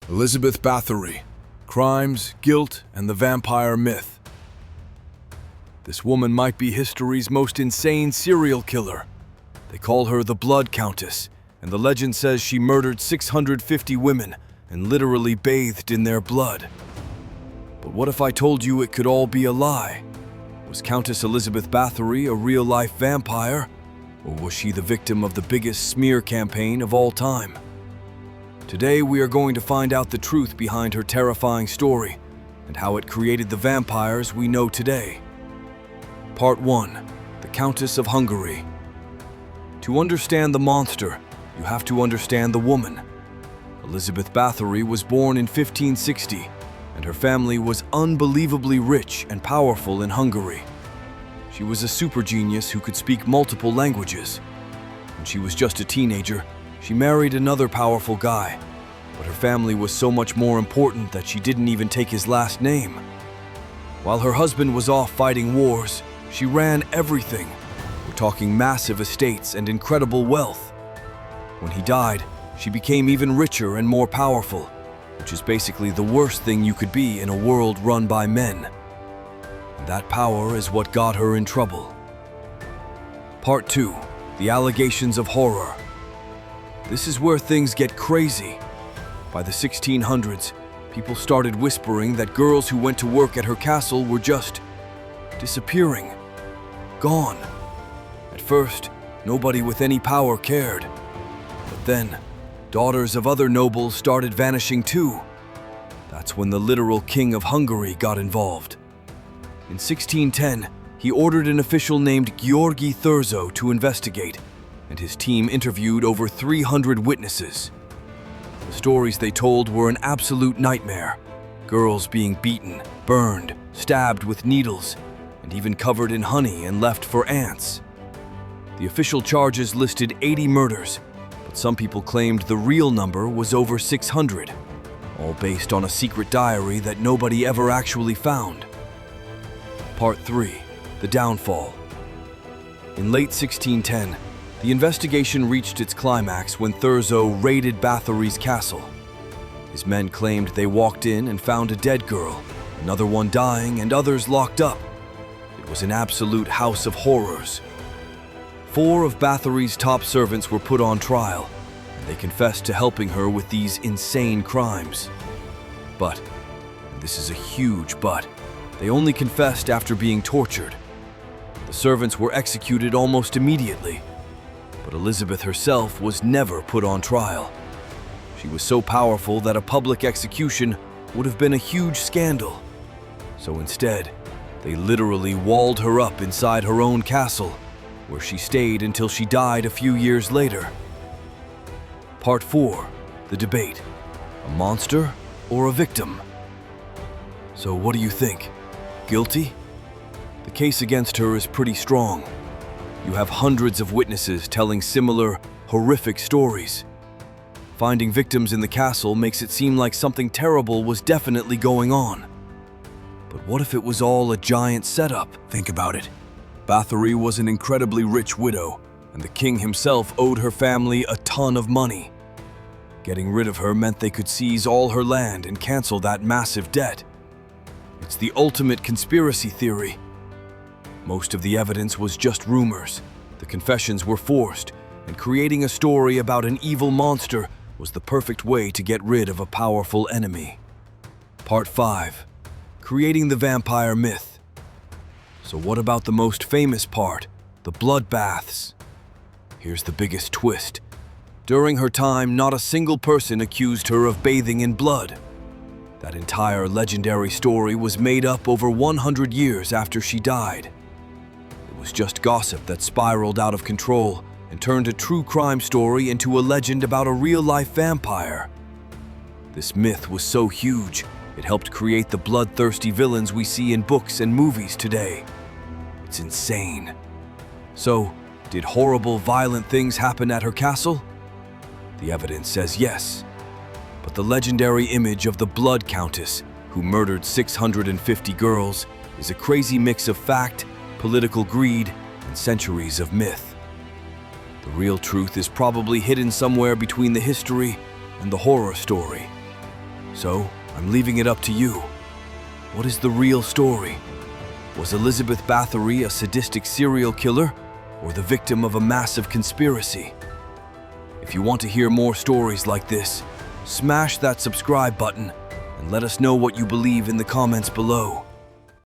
Elizabeth Báthory, Crimes, Guilt, and the Vampire Myth. This woman might be history's most insane serial killer. They call her the Blood Countess, and the legend says she murdered 650 women and literally bathed in their blood. But what if I told you it could all be a lie? Was Countess Elizabeth Báthory a real-life vampire, or was she the victim of the biggest smear campaign of all time? Today we are going to find out the truth behind her terrifying story and how it created the vampires we know today. Part 1. The Countess of Hungary. To understand the monster, you have to understand the woman. Elizabeth Báthory was born in 1560, and her family was unbelievably rich and powerful in Hungary. She was a super genius who could speak multiple languages. When she was just a teenager, she married another powerful guy, but her family was so much more important that she didn't even take his last name. While her husband was off fighting wars, she ran everything. We're talking massive estates and incredible wealth. When he died, she became even richer and more powerful, which is basically the worst thing you could be in a world run by men. And that power is what got her in trouble. Part 2. The Allegations of Horror. This is where things get crazy. By the 1600s, people started whispering that girls who went to work at her castle were just disappearing, gone. At first, nobody with any power cared. But then, daughters of other nobles started vanishing too. That's when the literal king of Hungary got involved. In 1610, he ordered an official named György Thurzo to investigate, and his team interviewed over 300 witnesses. The stories they told were an absolute nightmare. Girls being beaten, burned, stabbed with needles, and even covered in honey and left for ants. The official charges listed 80 murders, but some people claimed the real number was over 600, all based on a secret diary that nobody ever actually found. Part 3. The Downfall. In late 1610, the investigation reached its climax when Thurzo raided Báthory's castle. His men claimed they walked in and found a dead girl, another one dying, and others locked up. It was an absolute house of horrors. 4 of Báthory's top servants were put on trial, and they confessed to helping her with these insane crimes. But, and this is a huge but, they only confessed after being tortured. The servants were executed almost immediately. But Elizabeth herself was never put on trial. She was so powerful that a public execution would have been a huge scandal. So instead, they literally walled her up inside her own castle, where she stayed until she died a few years later. Part 4. The Debate. A monster or a victim? So what do you think? Guilty? The case against her is pretty strong. You have hundreds of witnesses telling similar, horrific stories. Finding victims in the castle makes it seem like something terrible was definitely going on. But what if it was all a giant setup? Think about it. Báthory was an incredibly rich widow, and the king himself owed her family a ton of money. Getting rid of her meant they could seize all her land and cancel that massive debt. It's the ultimate conspiracy theory. Most of the evidence was just rumors. The confessions were forced, and creating a story about an evil monster was the perfect way to get rid of a powerful enemy. Part 5. Creating the vampire myth. So what about the most famous part, the bloodbaths? Here's the biggest twist. During her time, not a single person accused her of bathing in blood. That entire legendary story was made up over 100 years after she died. It was just gossip that spiraled out of control and turned a true crime story into a legend about a real-life vampire. This myth was so huge, it helped create the bloodthirsty villains we see in books and movies today. It's insane. So, did horrible, violent things happen at her castle? The evidence says yes. But the legendary image of the Blood Countess, who murdered 650 girls, is a crazy mix of fact, political greed, and centuries of myth. The real truth is probably hidden somewhere between the history and the horror story. So, I'm leaving it up to you. What is the real story? Was Elizabeth Báthory a sadistic serial killer or the victim of a massive conspiracy? If you want to hear more stories like this, smash that subscribe button and let us know what you believe in the comments below.